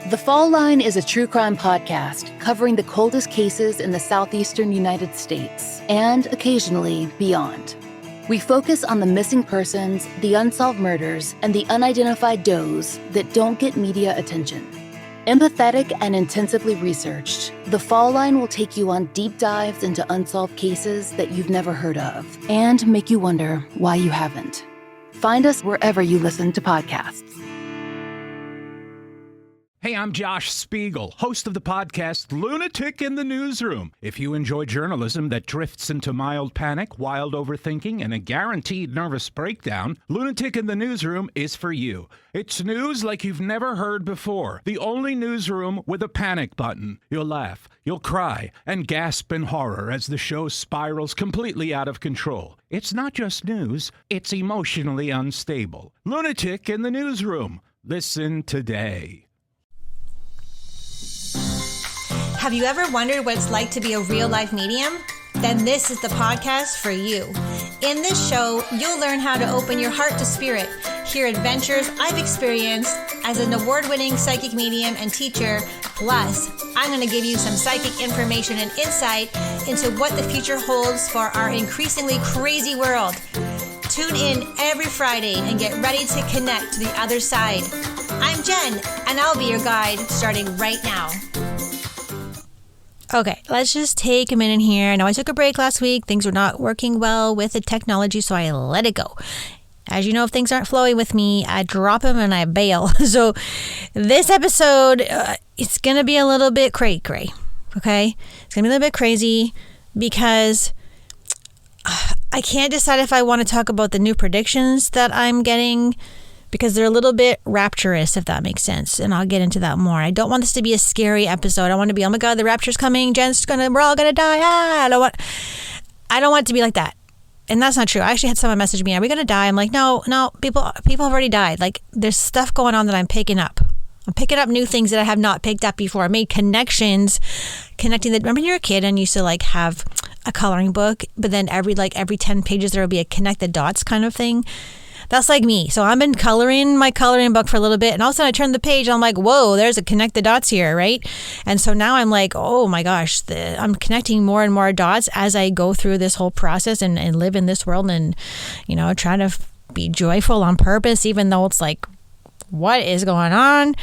The Fall Line is a true crime podcast covering the coldest cases in the southeastern United States and occasionally beyond. We focus on the missing persons, the unsolved murders, and the unidentified does that don't get media attention. Empathetic and intensively researched, The Fall Line will take you on deep dives into unsolved cases that you've never heard of and make you wonder why you haven't. Find us wherever you listen to podcasts. Hey, I'm Josh Spiegel, host of the podcast Lunatic in the Newsroom. If you enjoy journalism that drifts into mild panic, wild overthinking, and a guaranteed nervous breakdown, Lunatic in the Newsroom is for you. It's news like you've never heard before. The only newsroom with a panic button. You'll laugh, you'll cry, and gasp in horror as the show spirals completely out of control. It's not just news, it's emotionally unstable. Lunatic in the Newsroom. Listen today. Have you ever wondered what it's like to be a real-life medium? Then this is the podcast for you. In this show, you'll learn how to open your heart to spirit, hear adventures I've experienced as an award-winning psychic medium and teacher. Plus, I'm going to give you some psychic information and insight into what the future holds for our increasingly crazy world. Tune in every Friday and get ready to connect to the other side. I'm Jen, and I'll be your guide starting right now. Okay, let's just take a minute here. I know I took a break last week. Things were not working well with the technology, so I let it go. As you know, if things aren't flowing with me, I drop them and I bail. So this episode, it's going to be a little bit cray-cray, okay? It's going to be a little bit crazy because I can't decide if I want to talk about the new predictions that I'm getting because they're a little bit rapturous, if that makes sense. And I'll get into that more. I don't want this to be a scary episode. I want to be, oh my God, the rapture's coming. We're all going to die. I don't want it to be like that. And that's not true. I actually had someone message me, are we going to die? I'm like, no, people have already died. Like there's stuff going on that I'm picking up. I'm picking up new things that I have not picked up before. I made connections, remember when you were a kid and you used to like have a coloring book, but then every 10 pages there would be a connect the dots kind of thing. That's like me. So I've been coloring my coloring book for a little bit, and all of a sudden I turn the page and I'm like, whoa, there's a connect the dots here, right? And so now I'm like, oh my gosh, I'm connecting more and more dots as I go through this whole process and live in this world and, try to be joyful on purpose, even though it's like, what is going on?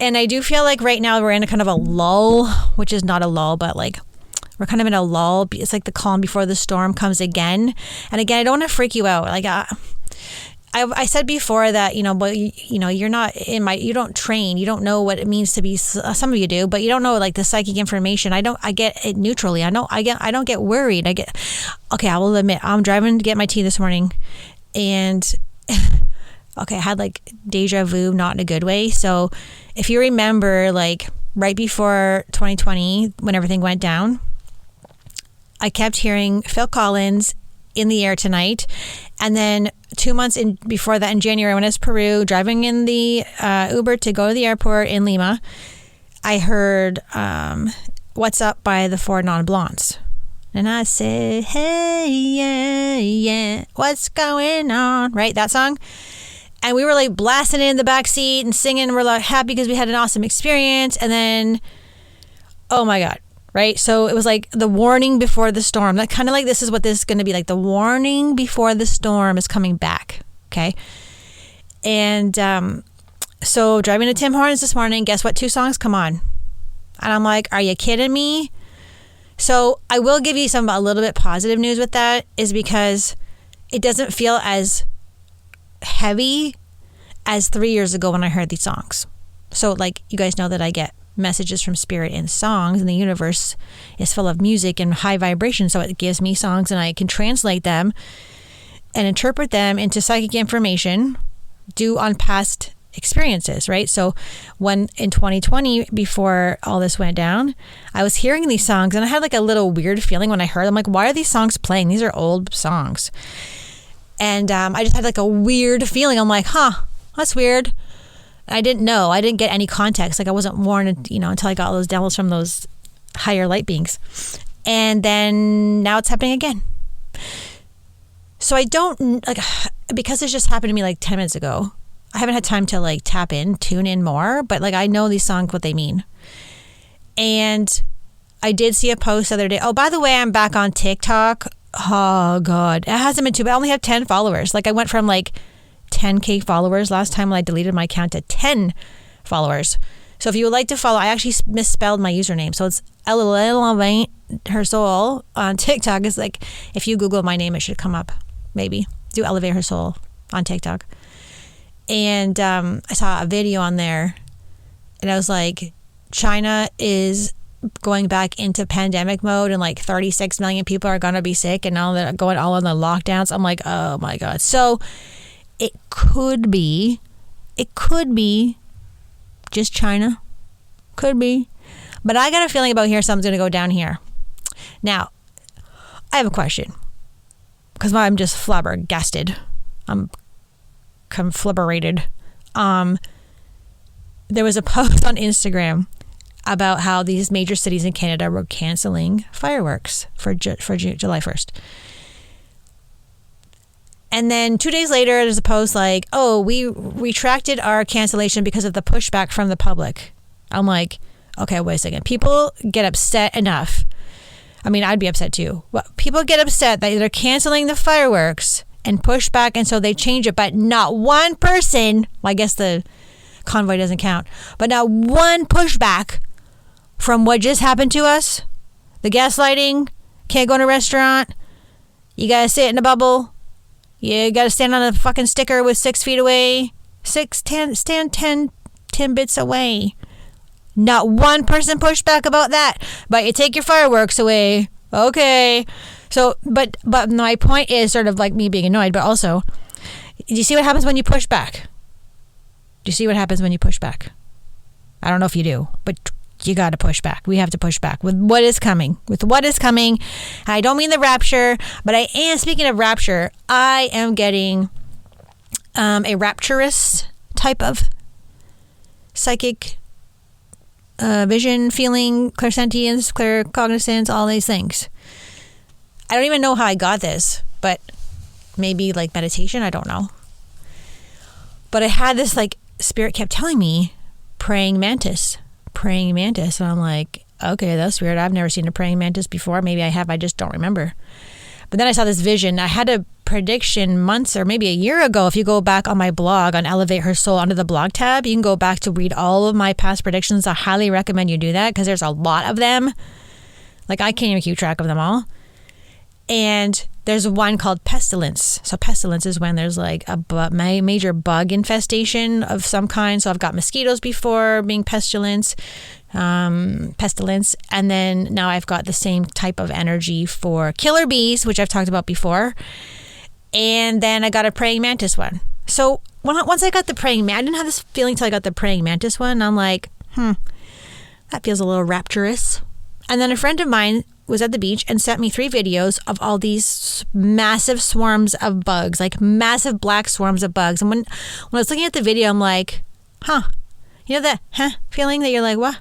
And I do feel like right now we're in a kind of a lull, which is not a lull, but like we're kind of in a lull. It's like the calm before the storm comes again. And again, I don't want to freak you out. Like I said before that, you're not you don't train, you don't know what it means to be, some of you do, but you don't know like the psychic information. I get it neutrally. I don't get worried. Okay, I will admit, I'm driving to get my tea this morning and okay, I had like deja vu, not in a good way. So if you remember, like right before 2020, when everything went down, I kept hearing Phil Collins in the air tonight. And then 2 months before that, in January, when I was in Peru, driving in the Uber to go to the airport in Lima, I heard What's Up by the Four Non-Blondes. And I said, hey, yeah, yeah, what's going on? Right, that song? And we were like blasting it in the back seat and singing. We're like happy because we had an awesome experience. And then, oh my God. Right? So it was like the warning before the storm. That kind of like, this is what this is going to be like. The warning before the storm is coming back. Okay. And so driving to Tim Hortons this morning, guess what? 2 songs come on. And I'm like, are you kidding me? So I will give you a little bit positive news with that, is because it doesn't feel as heavy as 3 years ago when I heard these songs. So like, you guys know that I get messages from spirit in songs, and the universe is full of music and high vibration, so it gives me songs and I can translate them and interpret them into psychic information due on past experiences, right? So when in 2020, before all this went down, I was hearing these songs and I had like a little weird feeling when I heard them, like, why are these songs playing? These are old songs. And I just had like a weird feeling. I'm like, that's weird. I didn't know. I didn't get any context. Like I wasn't warned, until I got all those downloads from those higher light beings. And then now it's happening again. So I don't, because this just happened to me like 10 minutes ago, I haven't had time to like tune in more, but like I know these songs, what they mean. And I did see a post the other day. Oh, by the way, I'm back on TikTok. Oh God, it hasn't been too bad. I only have 10 followers. Like I went from like 10K followers last time when I deleted my account to 10 followers. So if you would like to follow, I actually misspelled my username. So it's Elevate Her Soul on TikTok. It's like, if you Google my name, it should come up. Maybe do Elevate Her Soul on TikTok. And I saw a video on there, and I was like, China is going back into pandemic mode, and like 36 million people are gonna be sick, and now they're going all on the lockdowns. I'm like, oh my God. So it could be just China. Could be. But I got a feeling about here something's gonna go down here. Now, I have a question, because I'm just flabbergasted. I'm conflabrated. There was a post on Instagram about how these major cities in Canada were canceling fireworks for July 1st. And then 2 days later, there's a post like, oh, we retracted our cancellation because of the pushback from the public. I'm like, okay, wait a second. People get upset enough. I mean, I'd be upset too. Well, people get upset that they're canceling the fireworks and push back, and so they change it. But not one person, well, I guess the convoy doesn't count, but not one pushback from what just happened to us. The gaslighting, can't go to a restaurant, you gotta sit in a bubble, you gotta stand on a fucking sticker with 6 feet away, stand 10 bits away. Not one person pushed back about that, but you take your fireworks away. Okay. So, but my point is sort of like me being annoyed, but also, do you see what happens when you push back? Do you see what happens when you push back? I don't know if you do, but you got to push back. We have to push back with what is coming. I don't mean the rapture, but I am, speaking of rapture, I am getting a rapturous type of psychic vision, feeling, clairsentience, claircognizance, all these things. I don't even know how I got this, but maybe like meditation, I don't know. But I had this, like, spirit kept telling me praying mantis, and I'm like, okay, that's weird. I've never seen a praying mantis before. Maybe I have, I just don't remember. But then I saw this vision. I had a prediction months or maybe a year ago. If you go back on my blog on Elevate Her Soul under the blog tab, you can go back to read all of my past predictions. I highly recommend you do that because there's a lot of them. Like, I can't even keep track of them all. And there's one called pestilence. So pestilence is when there's like a major bug infestation of some kind. So I've got mosquitoes before being pestilence. And then now I've got the same type of energy for killer bees, which I've talked about before. And then I got a praying mantis one. So once I got the praying mantis, I didn't have this feeling till I got the praying mantis one. I'm like, that feels a little rapturous. And then a friend of mine was at the beach and sent me 3 videos of all these massive swarms of bugs, like massive black swarms of bugs. And when I was looking at the video, I'm like, you know that feeling that you're like, what?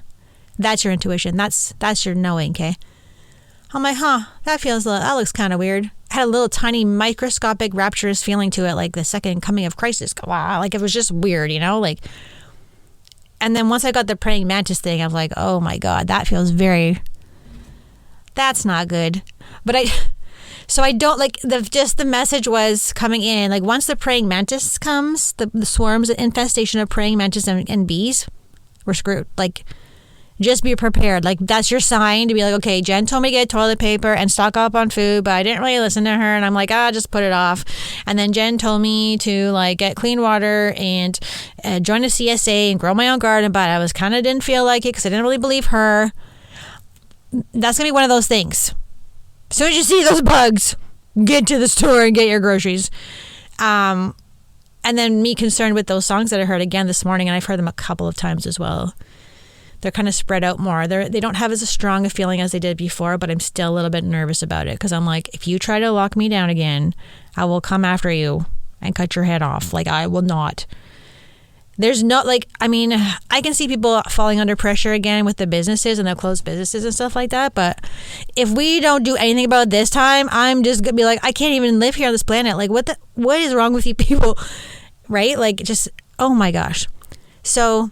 That's your intuition. That's your knowing, okay? I'm like, that looks kind of weird. It had a little tiny microscopic rapturous feeling to it, like the second coming of Christ. Wow, like it was just weird, you know? Like, and then once I got the praying mantis thing, I was like, oh my God, that feels that's not good. But I don't like the message was coming in. Like once the praying mantis comes, the swarms, the infestation of praying mantis and bees, we're screwed. Like, just be prepared. Like that's your sign to be like, okay, Jen told me to get toilet paper and stock up on food, but I didn't really listen to her. And I'm like, just put it off. And then Jen told me to like get clean water and join a CSA and grow my own garden, but I didn't feel like it because I didn't really believe her. That's going to be one of those things. As soon as you see those bugs, get to the store and get your groceries. And then me concerned with those songs that I heard again this morning, and I've heard them a couple of times as well. They're kind of spread out more. They don't have as strong a feeling as they did before, but I'm still a little bit nervous about it because I'm like, if you try to lock me down again, I will come after you and cut your head off. Like, I will not. There's no, like, I mean, I can see people falling under pressure again with the businesses and the closed businesses and stuff like that. But if we don't do anything about it this time, I'm just going to be like, I can't even live here on this planet. Like, what is wrong with you people? Right? Like, just Oh my gosh. So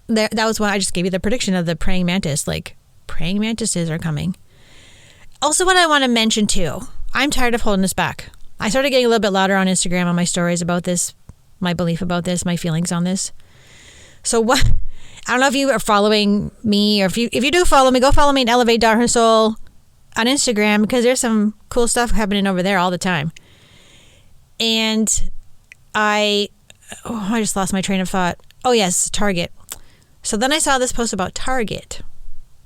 that was when I just gave you the prediction of the praying mantis. Like, praying mantises are coming. Also, what I want to mention too, I'm tired of holding this back. I started getting a little bit louder on Instagram on my stories about this, my belief about this, my feelings on this. So what, I don't know if you are following me, or if you do follow me, go follow me at Elevate.Her Soul on Instagram, because there's some cool stuff happening over there all the time. And I just lost my train of thought. Oh yes, Target. So then I saw this post about Target.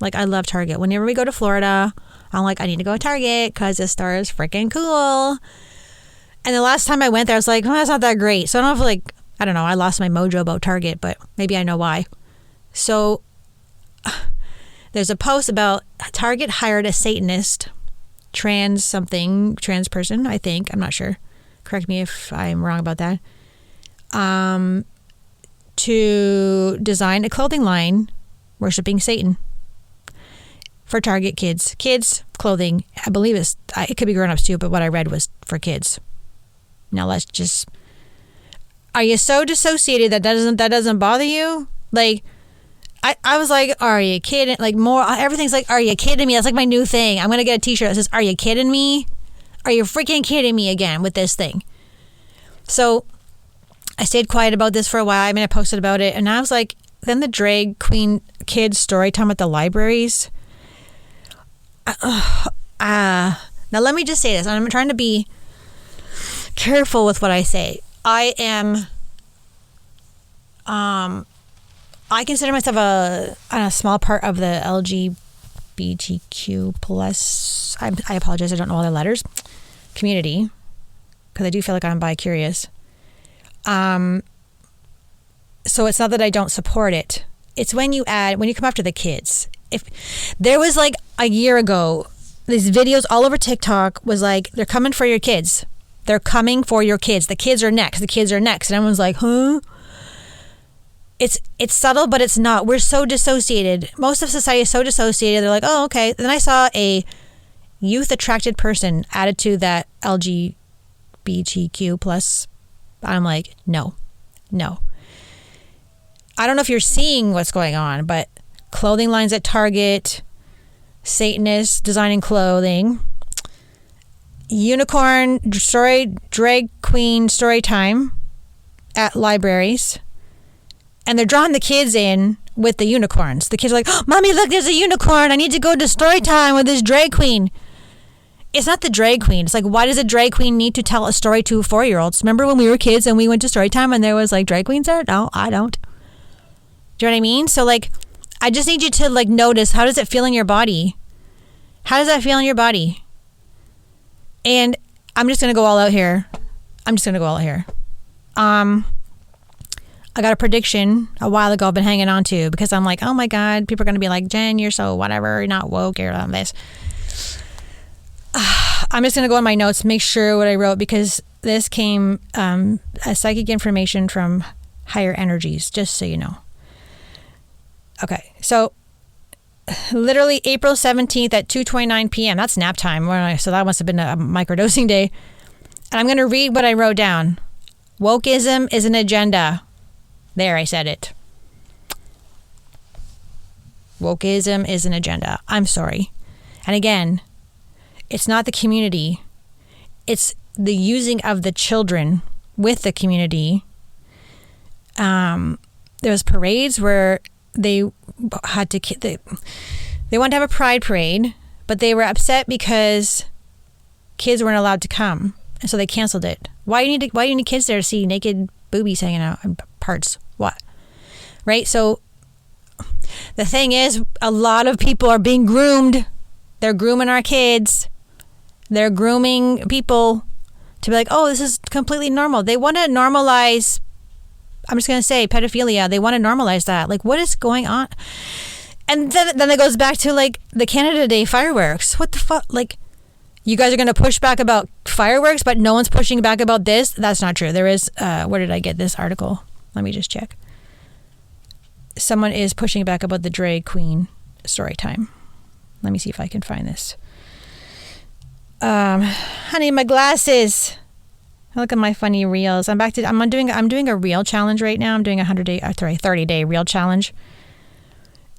Like, I love Target. Whenever we go to Florida, I'm like, I need to go to Target because this store is freaking cool. And the last time I went there, I was like, that's not that great. So I don't know if, I don't know, I lost my mojo about Target, but maybe I know why. So there's a post about Target hired a Satanist, trans person, I think. I'm not sure. Correct me if I'm wrong about that. To design a clothing line worshiping Satan for Target kids. Kids clothing, I believe it could be grown-ups too, but what I read was for kids. Now let's just, are you so dissociated that doesn't bother you? Like, I was like, are you kidding? Like, more, everything's like, are you kidding me? That's like my new thing. I'm going to get a t-shirt that says, are you kidding me? Are you freaking kidding me again with this thing? So I stayed quiet about this for a while. I mean, I posted about it, and I was like, then the drag queen kids story time at the libraries. Now let me just say this. I'm trying to be careful with what I say. I consider myself a small part of the LGBTQ plus, I apologize, I don't know all the letters, community, because I do feel like I'm bi-curious. So it's not that I don't support it. It's when you come after the kids. If there was like a year ago, these videos all over TikTok was like, they're coming for your kids. They're coming for your kids. The kids are next. The kids are next. And everyone's like, huh? It's subtle, but it's not. We're so dissociated. Most of society is so dissociated. They're like, oh, okay. Then I saw a youth attracted person added to that LGBTQ plus. I'm like, no. I don't know if you're seeing what's going on, but clothing lines at Target, Satanists designing clothing, unicorn story, drag queen story time at libraries, and they're drawing the kids in with the unicorns. The kids are like, oh, Mommy, look, there's a unicorn. I need to go to story time with this drag queen. It's not the drag queen. It's like, why does a drag queen need to tell a story to 4-year-olds? Remember when we were kids and we went to story time and there was like drag queens there? No, I don't. Do you know what I mean? So like, I just need you to like notice, how does it feel in your body? How does that feel in your body? And I'm just going to go all out here. I got a prediction a while ago I've been hanging on to, because I'm like, oh my God, people are going to be like, Jen, you're so whatever, you're not woke, you're on this. I'm just going to go in my notes, make sure what I wrote, because this came as psychic information from higher energies, just so you know. Okay, so literally April 17th at 2:29 p.m. That's nap time. So that must have been a microdosing day. And I'm going to read what I wrote down. Wokeism is an agenda. There, I said it. Wokeism is an agenda. I'm sorry. And again, it's not the community. It's the using of the children with the community. There was parades where they had to, they wanted to have a pride parade, but they were upset because kids weren't allowed to come, and so they canceled it. Why do you need kids there to see naked boobies hanging out and parts? What? Right? So the thing is, a lot of people are being groomed. They're grooming our kids. They're grooming people to be like, oh, this is completely normal. They want to normalize, I'm just going to say, pedophilia. They want to normalize that. Like, what is going on? And then it goes back to like the Canada Day fireworks. What the fuck? Like, you guys are going to push back about fireworks, but no one's pushing back about this? That's not true. There is, where did I get this article? Let me just check. Someone is pushing back about the drag queen story time. Let me see if I can find this. Honey, my glasses. Look at my funny reels. I'm doing a reel challenge right now. I'm doing 30-day reel challenge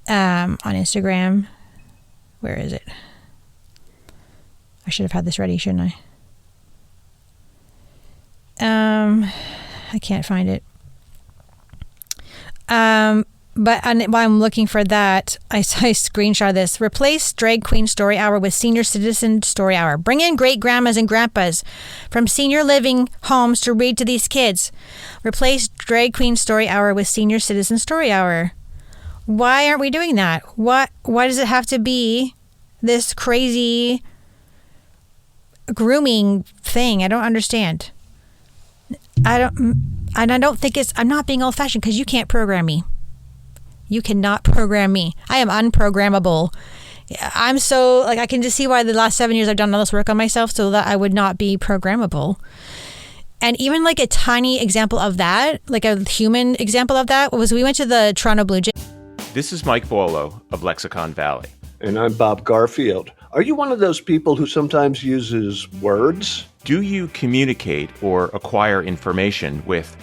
on Instagram. Where is it? I should have had this ready, shouldn't I? I can't find it. But while I'm looking for that, I screenshot this. Replace Drag Queen Story Hour with Senior Citizen Story Hour. Bring in great grandmas and grandpas from senior living homes to read to these kids. Replace Drag Queen Story Hour with Senior Citizen Story Hour. Why aren't we doing that? Why does it have to be this crazy grooming thing? I don't understand. I don't think I'm not being old-fashioned because you can't program me. You cannot program me. I am unprogrammable. I'm so, I can just see why the last 7 years I've done all this work on myself so that I would not be programmable. And even a tiny example of that, a human example of that, was we went to the Toronto Blue Jays. This is Mike Bolo of Lexicon Valley. And I'm Bob Garfield. Are you one of those people who sometimes uses words? Do you communicate or acquire information with,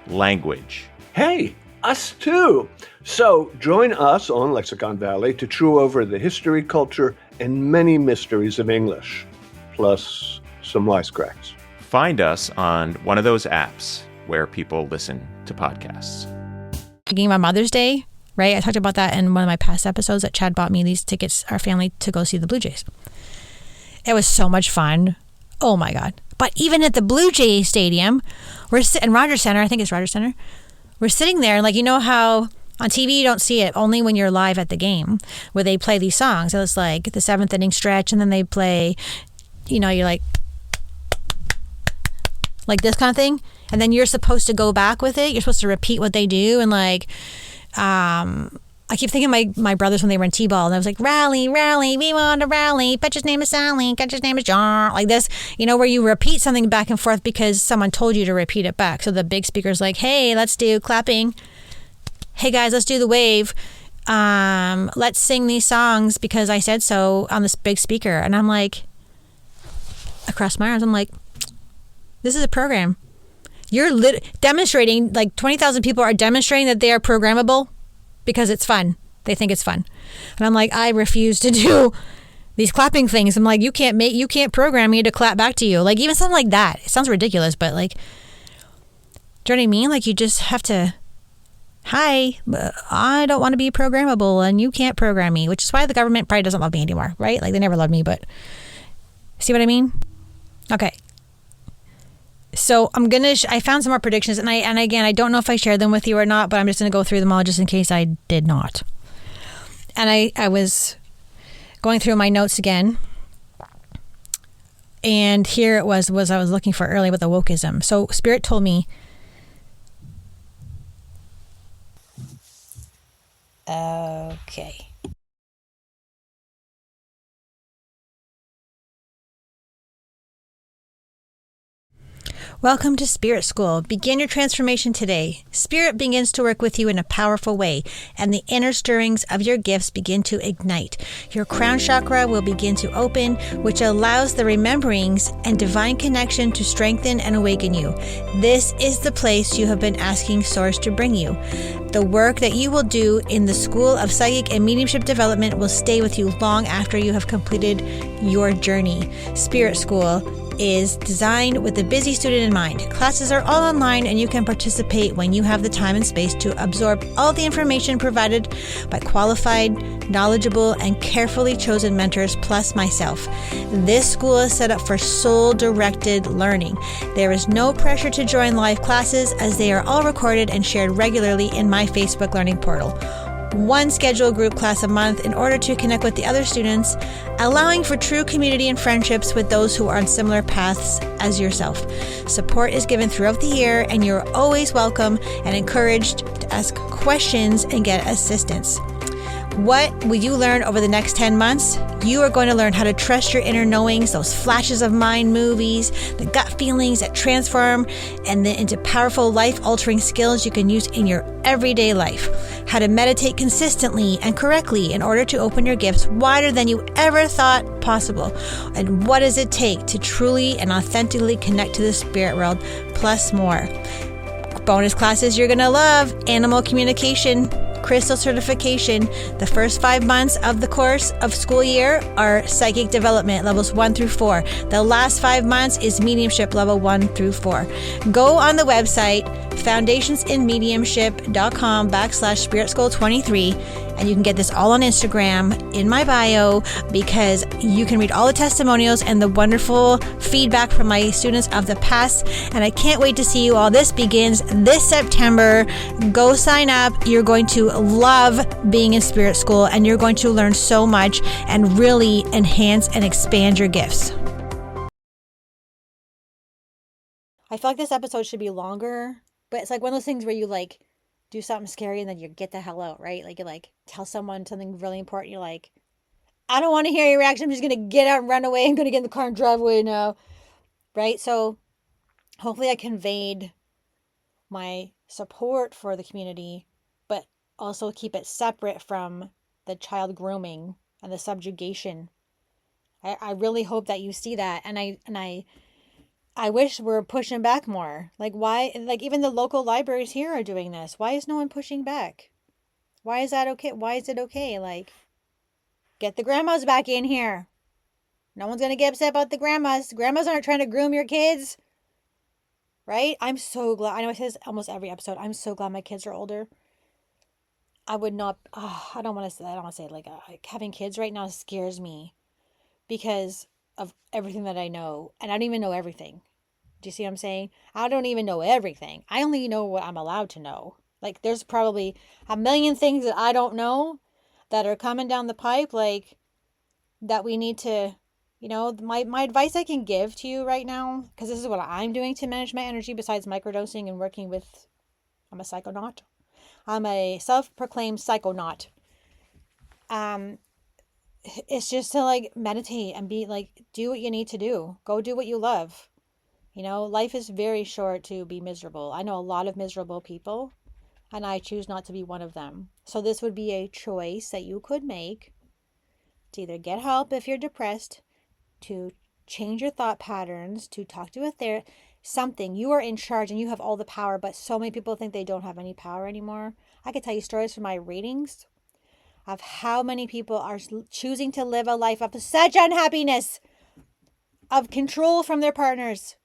language? Hey, us too. So join us on Lexicon Valley to chew over the history, culture, and many mysteries of English, plus some wisecracks. Find us on one of those apps where people listen to podcasts. Speaking about Mother's Day, right? I talked about that in one of my past episodes that Chad bought me these tickets, our family, to go see the Blue Jays. It was so much fun. Oh my God. But even at the Blue Jay Stadium, in Rogers Center, I think it's Rogers Center, we're sitting there and how on TV you don't see it, only when you're live at the game, where they play these songs. So it's the seventh inning stretch and then they play, you're like this kind of thing. And then you're supposed to go back with it. You're supposed to repeat what they do. And I keep thinking my brothers when they were in T-ball, and I was like, rally, rally, we want to rally. Pitcher's name is Sally, catcher's name is John. Like this, where you repeat something back and forth because someone told you to repeat it back. So the big speaker's like, hey, let's do clapping. Hey guys, let's do the wave. Let's sing these songs because I said so on this big speaker. And I'm like, across my arms, I'm like, this is a program. You're demonstrating, 20,000 people are demonstrating that they are programmable because it's fun. They think it's fun. And I'm like, I refuse to do these clapping things. I'm like, you can't program me to clap back to you. Even something like that. It sounds ridiculous, but do you know what I mean? You just have to, hi, I don't want to be programmable and you can't program me, which is why the government probably doesn't love me anymore, right? They never loved me, but see what I mean? Okay. So I found some more predictions, and again, I don't know if I shared them with you or not, but I'm just going to go through them all just in case I did not. And I was going through my notes again, and here it was I was looking for earlier with the wokeism. So Spirit told me, okay. Welcome to Spirit School. Begin your transformation today. Spirit begins to work with you in a powerful way, and the inner stirrings of your gifts begin to ignite. Your crown chakra will begin to open, which allows the rememberings and divine connection to strengthen and awaken you. This is the place you have been asking Source to bring you. The work that you will do in the School of Psychic and Mediumship Development will stay with you long after you have completed your journey. Spirit School is designed with the busy student in mind. Classes are all online and you can participate when you have the time and space to absorb all the information provided by qualified, knowledgeable, and carefully chosen mentors plus myself. This school is set up for soul-directed learning. There is no pressure to join live classes as they are all recorded and shared regularly in my Facebook Learning Portal. One scheduled group class a month in order to connect with the other students, allowing for true community and friendships with those who are on similar paths as yourself. Support is given throughout the year, and you're always welcome and encouraged to ask questions and get assistance. What will you learn over the next 10 months? You are going to learn how to trust your inner knowings, those flashes of mind movies, the gut feelings that transform and then into powerful life-altering skills you can use in your everyday life. How to meditate consistently and correctly in order to open your gifts wider than you ever thought possible. And what does it take to truly and authentically connect to the spirit world, plus more. Bonus classes you're going to love: animal communication, crystal certification. The first 5 months of the course of school year are psychic development levels 1 through 4. The last 5 months is mediumship level 1 through 4. Go on the website foundationsinmediumship.com/spiritschool23 and you can get this all on Instagram in my bio, because you can read all the testimonials and the wonderful feedback from my students of the past. And I can't wait to see you all. This begins this September. Go sign up. You're going to love being in Spirit School, and you're going to learn so much and really enhance and expand your gifts. I feel like this episode should be longer, but it's like one of those things where you like do something scary and then you get the hell out, right? Like you like tell someone something really important. You're like, I don't want to hear your reaction. I'm just going to get out and run away. I'm going to get in the car and drive away now. Right? So hopefully I conveyed my support for the community, but also keep it separate from the child grooming and the subjugation. I really hope that you see that. And I wish we're pushing back more. Like why, like even the local libraries here are doing this. Why is no one pushing back? Why is that okay? Why is it okay? Like, get the grandmas back in here. No one's going to get upset about the grandmas. Grandmas aren't trying to groom your kids. Right? I'm so glad. I know I say this almost every episode. I'm so glad my kids are older. I would not, I don't want to say it like having kids right now scares me because of everything that I know. And I don't even know everything. Do you see what I'm saying? I don't even know everything. I only know what I'm allowed to know. Like there's probably a million things that I don't know that are coming down the pipe, like that we need to, you know, my advice I can give to you right now, because this is what I'm doing to manage my energy besides microdosing and working with, I'm a psychonaut. I'm a self-proclaimed psychonaut. It's just to like meditate and be like, do what you need to do. Go do what you love. You know, life is very short to be miserable. I know a lot of miserable people, and I choose not to be one of them. So this would be a choice that you could make to either get help if you're depressed, to change your thought patterns, to talk to a therapist, something. You are in charge and you have all the power, but so many people think they don't have any power anymore. I could tell you stories from my readings of how many people are choosing to live a life of such unhappiness, of control from their partners.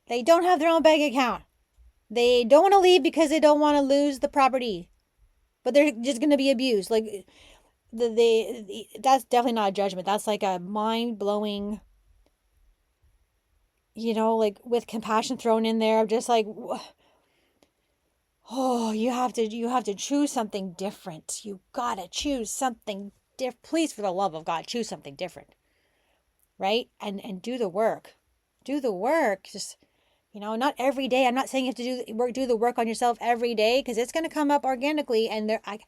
They don't have their own bank account. They don't want to leave because they don't want to lose the property, but they're just going to be abused. Like that's definitely not a judgment. That's like a mind-blowing, you know, like with compassion thrown in there. Just like, oh, you have to choose something different. You got to choose something different. Please, for the love of God, choose something different. Right? And do the work. Do the work. Just, you know, not every day. I'm not saying you have to do the work on yourself every day, because it's going to come up organically, and I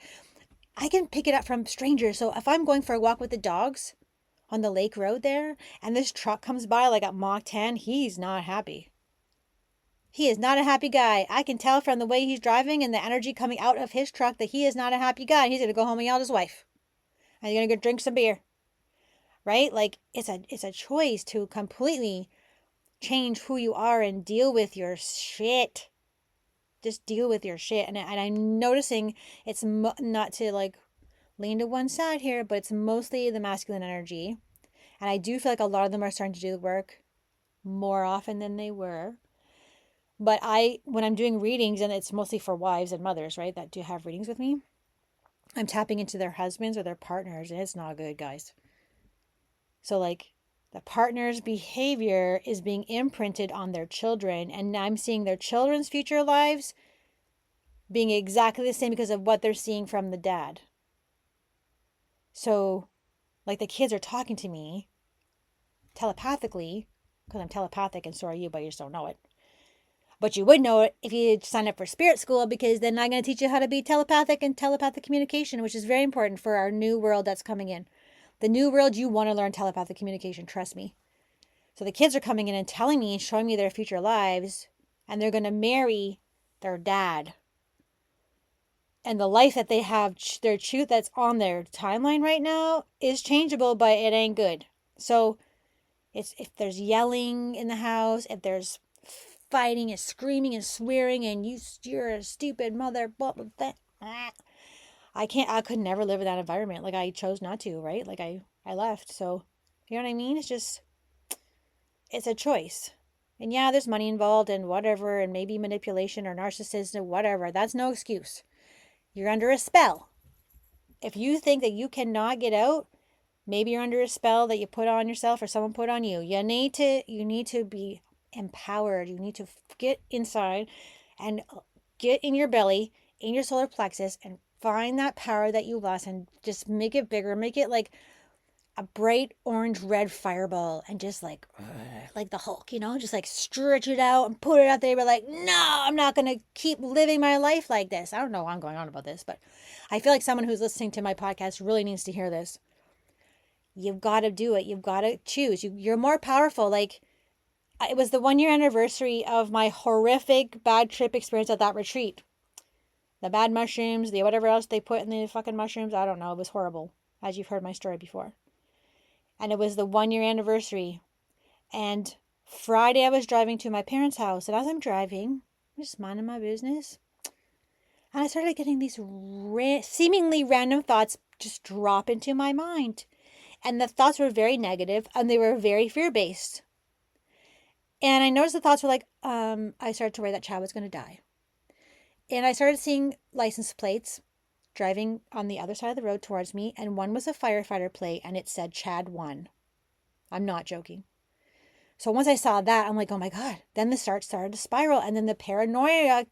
can pick it up from strangers. So if I'm going for a walk with the dogs on the lake road there, and this truck comes by like at Mach 10, he's not happy. He is not a happy guy. I can tell from the way he's driving and the energy coming out of his truck that he is not a happy guy. He's going to go home and yell at his wife. And he's going to go drink some beer. Right? Like it's a choice to completely change who you are and deal with your shit. Just deal with your shit. And I'm noticing it's not to like lean to one side here, but it's mostly the masculine energy. And I do feel like a lot of them are starting to do the work more often than they were. But when I'm doing readings, and it's mostly for wives and mothers, right, that do have readings with me, I'm tapping into their husbands or their partners, and it's not good, guys. So like the partner's behavior is being imprinted on their children, and I'm seeing their children's future lives being exactly the same because of what they're seeing from the dad. So like the kids are talking to me telepathically, because I'm telepathic and so are you, but you just don't know it. But you would know it if you sign up for spirit school, because then I'm going to teach you how to be telepathic and telepathic communication, which is very important for our new world that's coming in. The new world, you want to learn telepathic communication, trust me. So the kids are coming in and telling me and showing me their future lives, and they're going to marry their dad. And the life that they have, their truth that's on their timeline right now is changeable, but it ain't good. So it's if there's yelling in the house, if there's fighting and screaming and swearing and you're a stupid mother, blah, blah, blah. I could never live in that environment. Like, I chose not to, right? Like, I left. So, you know what I mean? It's a choice. And yeah, there's money involved and whatever, and maybe manipulation or narcissism, whatever. That's no excuse. You're under a spell. If you think that you cannot get out, maybe you're under a spell that you put on yourself or someone put on you. You need to be empowered. You need to get inside and get in your belly, in your solar plexus, and find that power that you lost and just make it bigger. Make it like a bright orange red fireball, and just like the Hulk, just like stretch it out and put it out there. But like, no, I'm not going to keep living my life like this. I don't know why I'm going on about this, but I feel like someone who's listening to my podcast really needs to hear this. You've got to do it. You've got to choose. You're more powerful. Like, it was the 1-year anniversary of my horrific bad trip experience at that retreat. The bad mushrooms, the whatever else they put in the fucking mushrooms. I don't know. It was horrible, as you've heard my story before. And it was the 1-year anniversary. And Friday I was driving to my parents' house. And as I'm driving, I'm just minding my business. And I started getting these seemingly random thoughts just drop into my mind. And the thoughts were very negative, and they were very fear-based. And I noticed the thoughts were like, I started to worry that Chad was going to die. And I started seeing license plates driving on the other side of the road towards me, and one was a firefighter plate, and it said Chad 1. I'm not joking. So once I saw that, I'm like, oh my God. Then the start started to spiral, and then the paranoia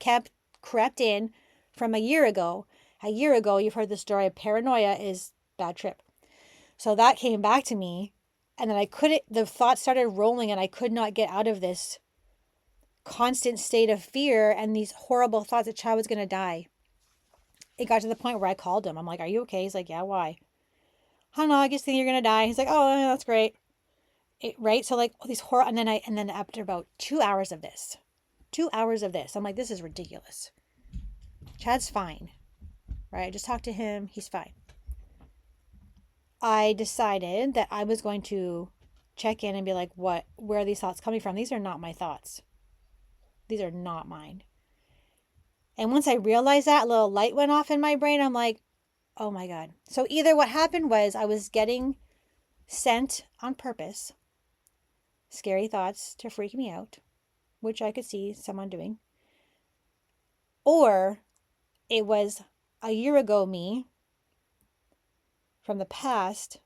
crept in from a year ago. A year ago, you've heard the story of paranoia is bad trip. So that came back to me, and then the thoughts started rolling, and I could not get out of this constant state of fear and these horrible thoughts that Chad was going to die. It got to the point where I called him. I'm like, are you okay? He's like, yeah, why? I don't know, I just think you're going to die. He's like, oh, yeah, that's great. Right? So like all these horror, and then after about 2 hours of this, I'm like, this is ridiculous. Chad's fine. Right? I just talked to him. He's fine. I decided that I was going to check in and be like, where are these thoughts coming from? These are not my thoughts. These are not mine. And once I realized that, a little light went off in my brain. I'm like, oh my God. So either what happened was I was getting sent on purpose scary thoughts to freak me out, which I could see someone doing. Or it was a year ago me from the past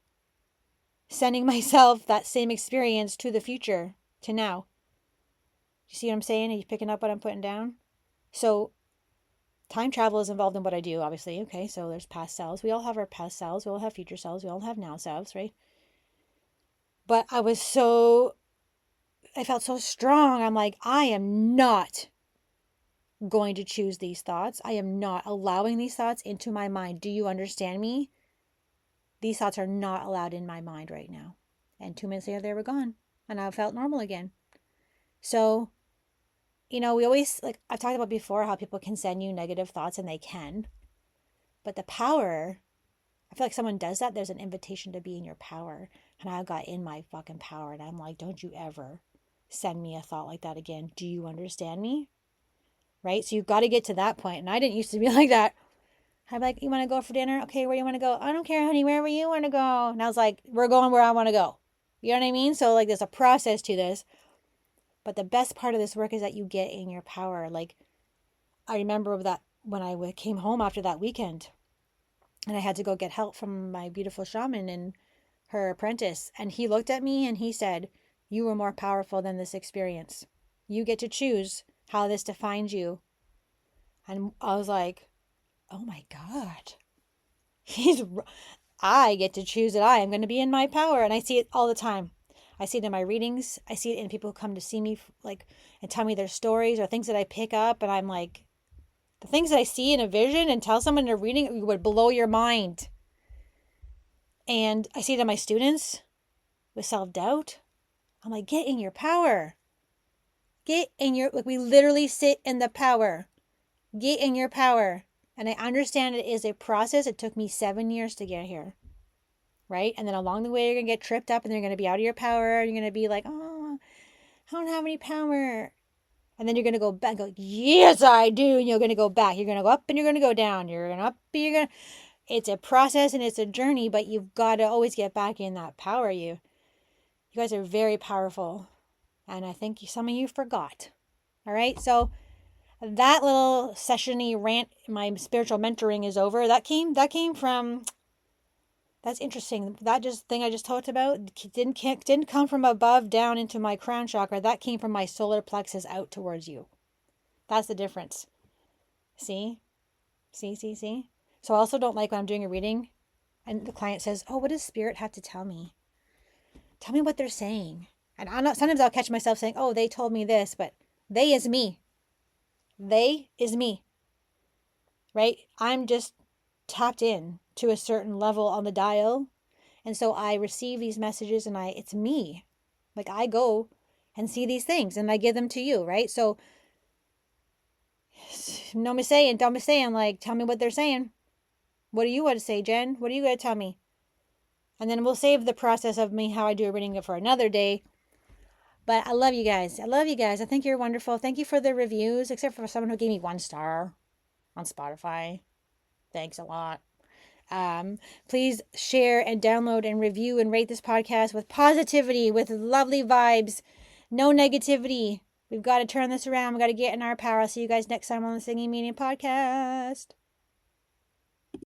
sending myself that same experience to the future, to now. You see what I'm saying? Are you picking up what I'm putting down? So time travel is involved in what I do, obviously. Okay, so there's past selves. We all have our past selves. We all have future selves. We all have now selves, right? But I felt so strong. I'm like, I am not going to choose these thoughts. I am not allowing these thoughts into my mind. Do you understand me? These thoughts are not allowed in my mind right now. And 2 minutes later, they were gone. And I felt normal again. So, we always, like I've talked about before, how people can send you negative thoughts, and they can. But the power, I feel like someone does that, there's an invitation to be in your power. And I got in my fucking power. And I'm like, don't you ever send me a thought like that again. Do you understand me? Right? So you've got to get to that point. And I didn't used to be like that. I'm like, you want to go for dinner? Okay, where you want to go? I don't care, honey, wherever you want to go. And I was like, we're going where I want to go. You know what I mean? So like there's a process to this. But the best part of this work is that you get in your power. Like, I remember that when I came home after that weekend, and I had to go get help from my beautiful shaman and her apprentice. And he looked at me and he said, you were more powerful than this experience. You get to choose how this defines you. And I was like, oh my God, I get to choose that I am going to be in my power. And I see it all the time. I see it in my readings. I see it in people who come to see me like and tell me their stories or things that I pick up. And I'm like, the things that I see in a vision and tell someone in a reading would blow your mind. And I see it in my students with self-doubt. I'm like, get in your power. Get in your, like, we literally sit in the power. Get in your power. And I understand it is a process. It took me 7 years to get here. Right? And then along the way, you're going to get tripped up and you're going to be out of your power. You're going to be like, oh, I don't have any power. And then you're going to go back and go, yes, I do. And you're going to go back. You're going to go up and you're going to go down. You're going to up and you're going to, it's a process and it's a journey, but you've got to always get back in that power. You guys are very powerful. And I think some of you forgot. All right. So that little session-y rant, my spiritual mentoring is over. That came from, that's interesting. That thing I just talked about didn't come from above down into my crown chakra. That came from my solar plexus out towards you. That's the difference. See? See? So I also don't like when I'm doing a reading and the client says, oh, what does spirit have to tell me? Tell me what they're saying. And sometimes I'll catch myself saying, oh, they told me this, but they is me. They is me. Right? I'm just tapped in to a certain level on the dial. And so I receive these messages and it's me. Like I go and see these things and I give them to you, right? So no mistake, don't mistake. I'm like, tell me what they're saying. What do you want to say, Jen? What are you going to tell me? And then we'll save the process of me, how I do a reading for another day. But I love you guys. I think you're wonderful. Thank you for the reviews, except for someone who gave me 1 star on Spotify. Thanks a lot. Please share and download and review and rate this podcast with positivity, with lovely vibes, no negativity. We've got to turn this around. We've got to get in our power. I'll see you guys next time on the Singing Meaning Podcast.